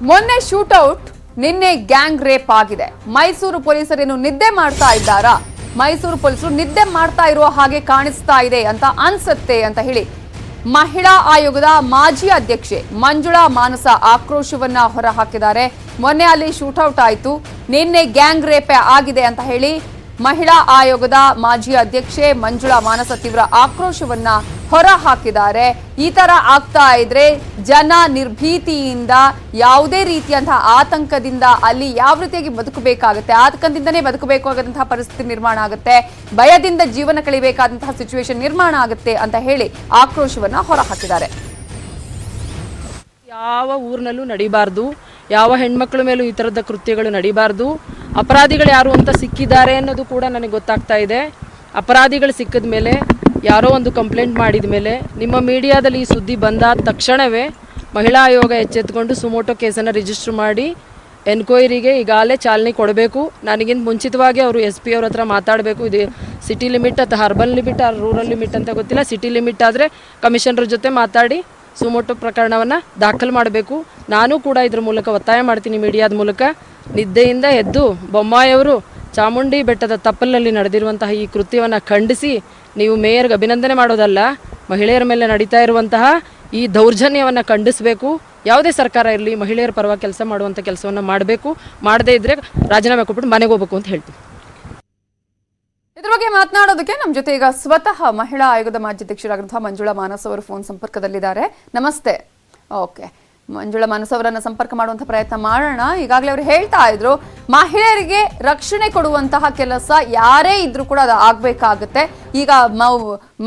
ಮೊನ್ನೆ ಶೂಟೌಟ್, ನಿನ್ನೆ gang rape ಆಗಿದೆ. ಮೈಸೂರು ಪೊಲೀಸರೇನು ನಿದ್ದೆ ಮಾಡ್ತಾ ಇದ್ದಾರಾ? ಮೈಸೂರು ಪೊಲೀಸರು ನಿದ್ದೆ ಮಾಡ್ತಾ ಇರುವ ಹಾಗೆ ಕಾಣಿಸ್ತಾ ಇದೆ ಅಂತ ಅನ್ಸುತ್ತೆ ಅಂತ ಹೇಳಿ ಮಹಿಳಾ ಆಯೋಗದ ಮಾಜಿ ಅಧ್ಯಕ್ಷೆ ಮಂಜುಳಾ ಮಾನಸ ಆಕ್ರೋಶವನ್ನ ಹೊರಹಾಕಿದ್ದಾರೆ. ಮೊನ್ನೆ ಅಲ್ಲಿ ಶೂಟೌಟ್ ಆಯಿತು, ನಿನ್ನೆ ಗ್ಯಾಂಗ್ ರೇಪ್ ಆಗಿದೆ ಅಂತ ಹೇಳಿ ಮಹಿಳಾ ಆಯೋಗದ ಮಾಜಿ ಅಧ್ಯಕ್ಷೆ ಮಂಜುಳಾ ಮಾನಸ ತೀವ್ರ ಆಕ್ರೋಶವನ್ನ ಹೊರ ಹಾಕಿದ್ದಾರೆ. ಈ ತರ ಆಗ್ತಾ ಇದ್ರೆ ಜನ ನಿರ್ಭೀತಿಯಿಂದ, ಯಾವುದೇ ರೀತಿಯಂತಹ ಆತಂಕದಿಂದ ಅಲ್ಲಿ ಯಾವ ರೀತಿಯಾಗಿ ಬದುಕಬೇಕಾಗುತ್ತೆ, ಆತಂಕದಿಂದನೇ ಬದುಕಬೇಕಾದಂತಹ ಪರಿಸ್ಥಿತಿ ನಿರ್ಮಾಣ ಆಗುತ್ತೆ, ಭಯದಿಂದ ಜೀವನ ಕಳಿಬೇಕಾದಂತಹ ಸಿಚುವೇಶನ್ ನಿರ್ಮಾಣ ಆಗುತ್ತೆ ಅಂತ ಹೇಳಿ ಆಕ್ರೋಶವನ್ನ ಹೊರ ಹಾಕಿದ್ದಾರೆ. ಯಾವ ಊರಿನಲ್ಲೂ ನಡಿಬಾರ್ದು, ಯಾವ ಹೆಣ್ಮಕ್ಳ ಮೇಲೂ ಈ ಥರದ ಕೃತ್ಯಗಳು ನಡಿಬಾರ್ದು. ಅಪರಾಧಿಗಳು ಯಾರು ಅಂತ ಸಿಕ್ಕಿದ್ದಾರೆ ಅನ್ನೋದು ಕೂಡ ನನಗೆ ಗೊತ್ತಾಗ್ತಾ ಇದೆ. ಅಪರಾಧಿಗಳು ಸಿಕ್ಕಿದ ಮೇಲೆ, ಯಾರೋ ಒಂದು ಕಂಪ್ಲೇಂಟ್ ಮಾಡಿದ ಮೇಲೆ, ನಿಮ್ಮ ಮೀಡಿಯಾದಲ್ಲಿ ಈ ಸುದ್ದಿ ಬಂದಾದ ತಕ್ಷಣವೇ ಮಹಿಳಾ ಆಯೋಗ ಎಚ್ಚೆತ್ತುಕೊಂಡು ಸುಮೋಟೋ ಕೇಸನ್ನು ರಿಜಿಸ್ಟರ್ ಮಾಡಿ ಎನ್ಕ್ವೈರಿಗೆ ಈಗಾಗಲೇ ಚಾಲನೆ ಕೊಡಬೇಕು. ನನಗಿಂತ ಮುಂಚಿತವಾಗಿ ಅವರು SP ಅವ್ರ ಹತ್ರ ಮಾತಾಡಬೇಕು. ಇದು ಸಿಟಿ ಲಿಮಿಟ್ ಅಥವಾ ಅರ್ಬನ್ ಲಿಮಿಟ್ ರೂರಲ್ ಲಿಮಿಟ್ ಅಂತ ಗೊತ್ತಿಲ್ಲ. ಸಿಟಿ ಲಿಮಿಟ್ ಆದರೆ ಕಮಿಷನರ್ ಜೊತೆ ಮಾತಾಡಿ ಸುಮೋಟೋ ಪ್ರಕರಣವನ್ನು ದಾಖಲು ಮಾಡಬೇಕು. ನಾನು ಕೂಡ ಇದ್ರ ಮೂಲಕ ಒತ್ತಾಯ ಮಾಡ್ತೀನಿ, ಮೀಡಿಯಾದ ಮೂಲಕ. ನಿದ್ದೆಯಿಂದ ಎದ್ದು ಬೊಮ್ಮಾಯಿಯವರು ಚಾಮುಂಡಿ ಬೆಟ್ಟದ ತಪ್ಪಲಿನಲ್ಲಿ ನಡೆದಿರುವಂತಹ ಈ ಕೃತ್ಯವನ್ನು ಖಂಡಿಸಿ ನೀವು ಮೇಯರ್ಗೆ ಅಭಿನಂದನೆ ಮಾಡೋದಲ್ಲ, ಮಹಿಳೆಯರ ಮೇಲೆ ನಡೀತಾ ಇರುವಂತಹ ಈ ದೌರ್ಜನ್ಯವನ್ನು ಖಂಡಿಸಬೇಕು. ಯಾವುದೇ ಸರ್ಕಾರ ಇರಲಿ, ಮಹಿಳೆಯರ ಪರವಾಗಿ ಕೆಲಸ ಮಾಡುವಂಥ ಕೆಲಸವನ್ನು ಮಾಡಬೇಕು. ಮಾಡದೇ ಇದ್ದರೆ ರಾಜೀನಾಮೆ ಕೊಟ್ಬಿಟ್ಟು ಮನೆಗೆ ಹೋಗ್ಬೇಕು ಅಂತ ಹೇಳ್ತೀನಿ. ಇದ್ರ ಬಗ್ಗೆ ಮಾತನಾಡೋದಕ್ಕೆ ನಮ್ಮ ಜೊತೆ ಈಗ ಸ್ವತಃ ಮಹಿಳಾ ಆಯೋಗದ ಮಾಜಿ ಅಧ್ಯಕ್ಷರಾಗಿರುವಂತಹ ಮಂಜುಳಾ ಮಾನಸ್ ಅವರು ಫೋನ್ ಸಂಪರ್ಕದಲ್ಲಿದ್ದಾರೆ. ನಮಸ್ತೆ. ಓಕೆ, ಮಂಜುಳಾ ಮಾನಸ್ ಅವರನ್ನ ಸಂಪರ್ಕ ಮಾಡುವಂತಹ ಪ್ರಯತ್ನ ಮಾಡೋಣ. ಈಗಾಗಲೇ ಅವರು ಹೇಳ್ತಾ ಇದ್ರು, ಮಹಿಳೆಯರಿಗೆ ರಕ್ಷಣೆ ಕೊಡುವಂತಹ ಕೆಲಸ ಯಾರೇ ಇದ್ರೂ ಕೂಡ ಅದು ಆಗ್ಬೇಕಾಗುತ್ತೆ. ಈಗ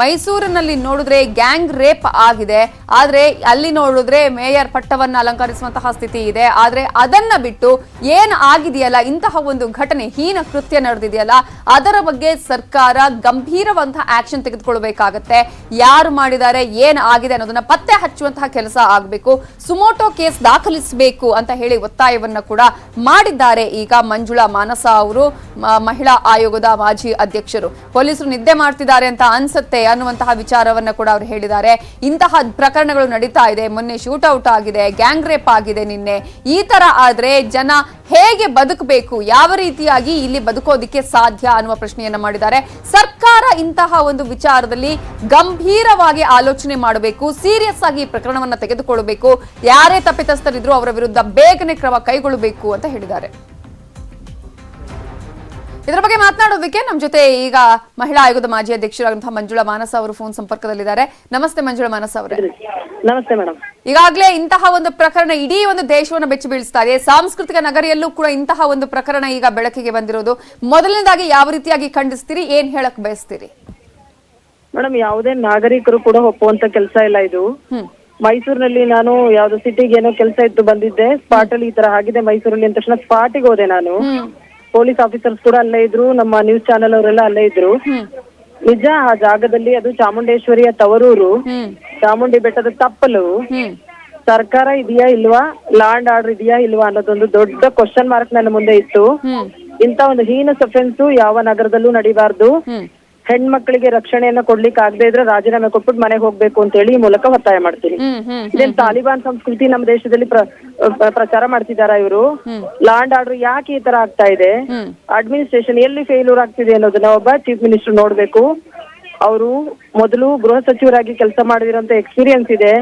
ಮೈಸೂರಿನಲ್ಲಿ ನೋಡಿದ್ರೆ ಗ್ಯಾಂಗ್ ರೇಪ್ ಆಗಿದೆ, ಆದ್ರೆ ಅಲ್ಲಿ ನೋಡಿದ್ರೆ ಮೇಯರ್ ಪಟ್ಟವನ್ನ ಅಲಂಕರಿಸುವಂತಹ ಸ್ಥಿತಿ ಇದೆ. ಆದ್ರೆ ಅದನ್ನ ಬಿಟ್ಟು ಏನ್ ಆಗಿದೆಯಲ್ಲ, ಇಂತಹ ಒಂದು ಘಟನೆ, ಹೀನ ಕೃತ್ಯ ನಡೆದಿದೆಯಲ್ಲ, ಅದರ ಬಗ್ಗೆ ಸರ್ಕಾರ ಗಂಭೀರವಂತಹ ಆಕ್ಷನ್ ತೆಗೆದುಕೊಳ್ಬೇಕಾಗತ್ತೆ. ಯಾರು ಮಾಡಿದ್ದಾರೆ, ಏನ್ ಆಗಿದೆ ಅನ್ನೋದನ್ನ ಪತ್ತೆ ಹಚ್ಚುವಂತಹ ಕೆಲಸ ಆಗ್ಬೇಕು, ಸುಮೋಟೋ ಕೇಸ್ ದಾಖಲಿಸಬೇಕು ಅಂತ ಹೇಳಿ ಒತ್ತಾಯವನ್ನ ಕೂಡ ಮಾಡಿದ್ದಾರೆ. ಈಗ ಮಂಜುಳಾ ಮಾನಸ ಅವರು, ಮಹಿಳಾ ಆಯೋಗದ ಮಾಜಿ ಅಧ್ಯಕ್ಷರು. ಪೊಲೀಸರು ನಿದ್ದೆ ಮಾಡ್ತಿದ್ದಾರೆ ಅಂತ ಅನ್ಸುತ್ತೆ ಅನ್ನುವಂತಹ ವಿಚಾರವನ್ನ ಕೂಡ ಅವರು ಹೇಳಿದ್ದಾರೆ. ಇಂತಹ ಪ್ರಕರಣಗಳು ನಡೀತಾ ಇದೆ, ಮೊನ್ನೆ ಶೂಟೌಟ್ ಆಗಿದೆ, ಗ್ಯಾಂಗ್ ರೇಪ್ ಆಗಿದೆ ನಿನ್ನೆ. ಈ ತರ ಆದ್ರೆ ಜನ ಹೇಗೆ ಬದುಕಬೇಕು, ಯಾವ ರೀತಿಯಾಗಿ ಇಲ್ಲಿ ಬದುಕೋದಿಕ್ಕೆ ಸಾಧ್ಯ ಅನ್ನುವ ಪ್ರಶ್ನೆಯನ್ನ ಮಾಡಿದ್ದಾರೆ. ಸರ್ಕಾರ ಇಂತಹ ಒಂದು ವಿಚಾರದಲ್ಲಿ ಗಂಭೀರವಾಗಿ ಆಲೋಚನೆ ಮಾಡಬೇಕು, ಸೀರಿಯಸ್ ಆಗಿ ಈ ಪ್ರಕರಣವನ್ನ ತೆಗೆದುಕೊಳ್ಳಬೇಕು, ಯಾರೇ ತಪ್ಪಿತಸ್ಥರಿದ್ರು ಅವರ ವಿರುದ್ಧ ಬೇಗನೆ ಕ್ರಮ ಕೈಗೊಳ್ಳಬೇಕು ಅಂತ ಹೇಳಿದ್ದಾರೆ. ಇದರ ಬಗ್ಗೆ ಮಾತನಾಡೋದಕ್ಕೆ ನಮ್ಮ ಜೊತೆ ಈಗ ಮಹಿಳಾ ಆಯೋಗದ ಮಾಜಿ ಅಧ್ಯಕ್ಷರಾದಂತಹ ಮಂಜುಳಾ ಮಾನಸ ಅವರು ಫೋನ್ ಸಂಪರ್ಕದಲ್ಲಿದ್ದಾರೆ. ನಮಸ್ತೆ ಮಂಜುಳಾ ಮಾನಸ ಅವರೇ. ನಮಸ್ತೆ ಮೇಡಮ್. ಈಗಾಗಲೇ ಇಂತಹ ಒಂದು ಪ್ರಕರಣ ಇಡೀ ಒಂದು ದೇಶವನ್ನು ಬೆಚ್ಚಿ ಬೀಳಿಸ್ತಾ ಇದೆ. ಸಾಂಸ್ಕೃತಿಕ ನಗರಿಯಲ್ಲೂ ಕೂಡ ಇಂತಹ ಒಂದು ಪ್ರಕರಣ ಈಗ ಬೆಳಕಿಗೆ ಬಂದಿರೋದು. ಮೊದಲನೇದಾಗಿ ಯಾವ ರೀತಿಯಾಗಿ ಖಂಡಿಸ್ತೀರಿ, ಏನ್ ಹೇಳಕ್ ಬಯಸ್ತೀರಿ? ಮೇಡಮ್, ಯಾವುದೇ ನಾಗರಿಕರು ಕೂಡ ಒಪ್ಪುವಂತ ಕೆಲಸ ಇಲ್ಲ ಇದು. ಮೈಸೂರಿನಲ್ಲಿ ನಾನು ಯಾವ್ದು ಸಿಟಿಗೆ ಏನೋ ಕೆಲಸ ಇತ್ತು, ಬಂದಿದ್ದೆ. ಸ್ಪಾಟ್ ಅಲ್ಲಿ ಈ ತರ ಆಗಿದೆ ಮೈಸೂರಲ್ಲಿ ಅಂದ ತಕ್ಷಣ ಸ್ಪಾಟಿಗೆ ಹೋದೆ ನಾನು. ಪೊಲೀಸ್ ಆಫೀಸರ್ಸ್ ಕೂಡ ಅಲ್ಲೇ ಇದ್ರು, ನಮ್ಮ ನ್ಯೂಸ್ ಚಾನೆಲ್ ಅವರೆಲ್ಲ ಅಲ್ಲೇ ಇದ್ರು. ನಿಜ, ಆ ಜಾಗದಲ್ಲಿ ಅದು ಚಾಮುಂಡೇಶ್ವರಿಯ ತವರೂರು, ಚಾಮುಂಡಿ ಬೆಟ್ಟದ ತಪ್ಪಲು. ಸರ್ಕಾರ ಇದೆಯಾ ಇಲ್ವಾ, ಲಾ ಅಂಡ್ ಆರ್ಡರ್ ಇದೆಯಾ ಇಲ್ವಾ ಅನ್ನೋದೊಂದು ದೊಡ್ಡ ಕ್ವಶನ್ ಮಾರ್ಕ್ ನನ್ನ ಮುಂದೆ ಇತ್ತು. ಇಂತ ಒಂದು ಹೀನಸ್ ಅಫೆನ್ಸ್ ಯಾವ ನಗರದಲ್ಲೂ ನಡಿಬಾರ್ದು. ಹೆಣ್ಮಕ್ಳಿಗೆ ರಕ್ಷಣೆಯನ್ನ ಕೊಡ್ಲಿಕ್ಕೆ ಆಗದೆ ಇದ್ರೆ ರಾಜೀನಾಮೆ ಕೊಟ್ಬಿಟ್ಟು ಮನೆಗೆ ಹೋಗ್ಬೇಕು ಅಂತ ಹೇಳಿ ಈ ಮೂಲಕ ಒತ್ತಾಯ ಮಾಡ್ತೀನಿ. ಇದೇನ್ ತಾಲಿಬಾನ್ ಸಂಸ್ಕೃತಿ ನಮ್ಮ ದೇಶದಲ್ಲಿ ಪ್ರಚಾರ ಮಾಡ್ತಿದಾರ ಇವರು? ಲಾ ಅಂಡ್ ಆರ್ಡರ್ ಯಾಕೆ ಈ ತರ ಆಗ್ತಾ ಇದೆ, ಅಡ್ಮಿನಿಸ್ಟ್ರೇಷನ್ ಎಲ್ಲಿ ಫೇಲ್ಯೂರ್ ಆಗ್ತಿದೆ ಅನ್ನೋದನ್ನ ಒಬ್ಬ ಚೀಫ್ ಮಿನಿಸ್ಟರ್ ನೋಡ್ಬೇಕು. ಅವರು ಮೊದಲು ಗೃಹ ಸಚಿವರಾಗಿ ಕೆಲಸ ಮಾಡಿದಿರೋಂತ ಎಕ್ಸ್ಪೀರಿಯನ್ಸ್ ಇದೆ.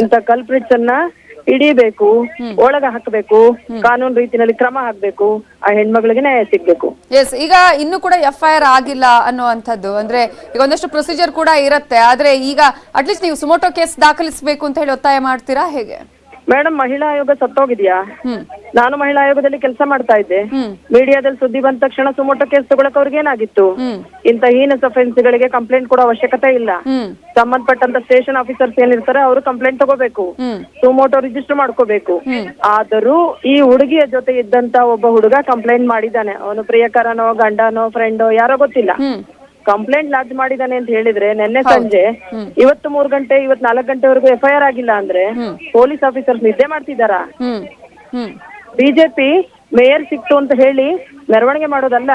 ಇಂತ ಕಲ್ಪ್ರಿಟ್ಸ್ ಅನ್ನ ಹಿಡಿಬೇಕು, ಒಳಗ ಹಾಕಬೇಕು, ಕಾನೂನು ರೀತಿಯಲ್ಲಿ ಕ್ರಮ ಹಾಕ್ಬೇಕು, ಆ ಹೆಣ್ಮಗಳಿಗೆ ನ್ಯಾಯ ಸಿಗ್ಬೇಕು. ಎಸ್, ಈಗ ಇನ್ನು ಕೂಡ FIR ಆಗಿಲ್ಲ ಅನ್ನುವಂಥದ್ದು, ಅಂದ್ರೆ ಈಗ ಒಂದಷ್ಟು ಪ್ರೊಸೀಜರ್ ಕೂಡ ಇರುತ್ತೆ. ಆದ್ರೆ ಈಗ ಅಟ್ಲೀಸ್ಟ್ ನೀವು ಸುಮೋಟೋ ಕೇಸ್ ದಾಖಲಿಸಬೇಕು ಅಂತ ಹೇಳಿ ಒತ್ತಾಯ ಮಾಡ್ತೀರಾ, ಹೇಗೆ? ಮೇಡಮ್, ಮಹಿಳಾ ಆಯೋಗ ಸತ್ತೋಗಿದ್ಯಾ? ನಾನು ಮಹಿಳಾ ಆಯೋಗದಲ್ಲಿ ಕೆಲಸ ಮಾಡ್ತಾ ಇದ್ದೆ. ಮೀಡಿಯಾದಲ್ಲಿ ಸುದ್ದಿ ಬಂದ ತಕ್ಷಣ ಸುಮೋಟೋ ಕೇಸ್ ತಗೊಳಕ್ ಅವ್ರಿಗೆ ಏನಾಗಿತ್ತು? ಇಂತ ಹೀನಸ್ ಅಫೆನ್ಸ್ ಗಳಿಗೆ ಕಂಪ್ಲೇಂಟ್ ಕೊಡೋ ಅವಶ್ಯಕತೆ ಇಲ್ಲ. ಸಂಬಂಧಪಟ್ಟಂತ ಸ್ಟೇಷನ್ ಆಫೀಸರ್ಸ್ ಏನಿರ್ತಾರೆ ಅವರು ಕಂಪ್ಲೇಂಟ್ ತಗೋಬೇಕು, ಸುಮೋಟೋ ರಿಜಿಸ್ಟರ್ ಮಾಡ್ಕೋಬೇಕು. ಆದರೂ ಈ ಹುಡುಗಿಯ ಜೊತೆ ಇದ್ದಂತ ಒಬ್ಬ ಹುಡುಗ ಕಂಪ್ಲೇಂಟ್ ಮಾಡಿದ್ದಾನೆ. ಅವನು ಪ್ರಿಯಕರನೋ, ಗಂಡನೋ, ಫ್ರೆಂಡೋ ಯಾರೋ ಗೊತ್ತಿಲ್ಲ. ಕಂಪ್ಲೇಂಟ್ ಲಾಡ್ಜ್ ಮಾಡಿದಾನೆ ಅಂತ ಹೇಳಿದ್ರೆ ನಿನ್ನೆ ಸಂಜೆ ಇವತ್ತು 3 ಗಂಟೆ, ಇವತ್ತು 4 ಗಂಟೆವರೆಗೂ FIR ಆಗಿಲ್ಲ ಅಂದ್ರೆ ಪೊಲೀಸ್ ಆಫೀಸರ್ಸ್ ನಿದ್ದೆ ಮಾಡ್ತಿದಾರ? ಬಿಜೆಪಿ ಮೇಯರ್ ಸಿಕ್ತು ಅಂತ ಹೇಳಿ ಮೆರವಣಿಗೆ ಮಾಡೋದಲ್ಲ,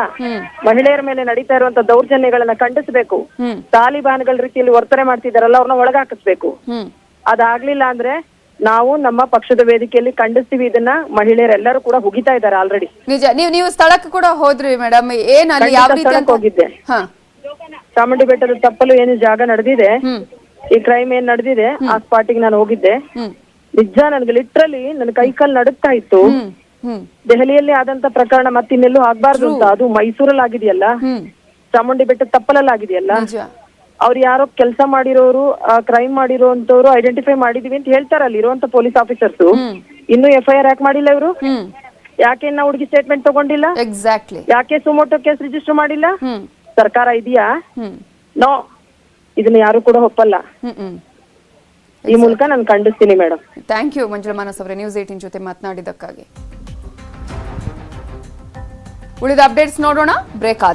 ಮಹಿಳೆಯರ ಮೇಲೆ ನಡೀತಾ ಇರುವಂತ ದೌರ್ಜನ್ಯಗಳನ್ನ ಖಂಡಿಸಬೇಕು. ತಾಲಿಬಾನ್ಗಳ ರೀತಿಯಲ್ಲಿ ವರ್ತನೆ ಮಾಡ್ತಿದಾರಲ್ಲ, ಅವ್ರನ್ನ ಒಳಗಾಕಿಸ್ಬೇಕು. ಅದಾಗ್ಲಿಲ್ಲ ಅಂದ್ರೆ ನಾವು ನಮ್ಮ ಪಕ್ಷದ ವೇದಿಕೆಯಲ್ಲಿ ಖಂಡಿಸ್ತೀವಿ ಇದನ್ನ. ಮಹಿಳೆಯರೆಲ್ಲರೂ ಕೂಡ ಹುಗಿತಾ ಇದ್ದಾರೆ ಆಲ್ರೆಡಿ. ನಿಜ. ನೀವು ಸ್ಥಳಕ್ಕೆ ಕೂಡ ಹೋದ್ರಿ ಮೇಡಮ್, ಏನ್ ಅಲ್ಲಿ ಯಾವ ರೀತಿ ಸ್ಥಳಕ್ಕೆ ಹೋಗಿದ್ದೆ. ಹಾ ಚಾಮುಂಡಿ ಬೆಟ್ಟದ ತಪ್ಪಲು ಏನು ಜಾಗ ನಡೆದಿದೆ, ಈ ಕ್ರೈಮ್ ಏನ್ ನಡೆದಿದೆ, ಆ ಸ್ಪಾಟಿಗೆ ನಾನು ಹೋಗಿದ್ದೆ. ನಿಜ ನನಗೆ ಲಿಟ್ರಲಿ ನನ್ನ ಕೈ ಕಾಲು ನಡುಗ್ತಾ ಇತ್ತು. ದೆಹಲಿಯಲ್ಲಿ ಆದಂತ ಪ್ರಕರಣ ಮತ್ತಿನ್ನೆಲ್ಲೂ ಆಗ್ಬಾರ್ದು ಅಂತ, ಅದು ಮೈಸೂರಲ್ಲಿ ಆಗಿದೆಯಲ್ಲ, ಚಾಮುಂಡಿ ಬೆಟ್ಟದ ತಪ್ಪಲಲ್ಲಿ ಆಗಿದೆಯಲ್ಲ. ಅವ್ರು ಯಾರೋ ಕೆಲಸ ಮಾಡಿರೋರು, ಕ್ರೈಮ್ ಮಾಡಿರೋಂತವ್ರು ಐಡೆಂಟಿಫೈ ಮಾಡಿದೀವಿ ಅಂತ ಹೇಳ್ತಾರಲ್ಲ ಇರುವಂತ ಪೊಲೀಸ್ ಆಫೀಸರ್ಸ್. ಇನ್ನು FIR ಯಾಕೆ ಮಾಡಿಲ್ಲ ಇವರು? ಯಾಕೆ ಇನ್ನ ಹುಡುಗಿ ಸ್ಟೇಟ್ಮೆಂಟ್ ತಗೊಂಡಿಲ್ಲ? ಎಕ್ಸಾಕ್ಟ್ಲಿ. ಯಾಕೆ ಸುಮೋಟೋ ಕೇಸ್ ರಿಜಿಸ್ಟರ್ ಮಾಡಿಲ್ಲ? ಸರ್ಕಾರ ಇದೆಯಾ? ನೋ, ಇದನ್ನ ಯಾರು ಕೂಡ ಒಪ್ಪಲ್ಲ. ಈ ಮೂಲಕ ನಾನು ಖಂಡಿಸ್ತೀನಿ madam. Thank you Manjula Manas ಅವರೇ, ನ್ಯೂಸ್ 18 ಜೊತೆ ಮಾತನಾಡಿದ್ದಕ್ಕಾಗಿ. ಉಳಿದ ಅಪ್ಡೇಟ್ಸ್ ನೋಡೋಣ ಬ್ರೇಕ್ ಆದ್ಮೇಲೆ.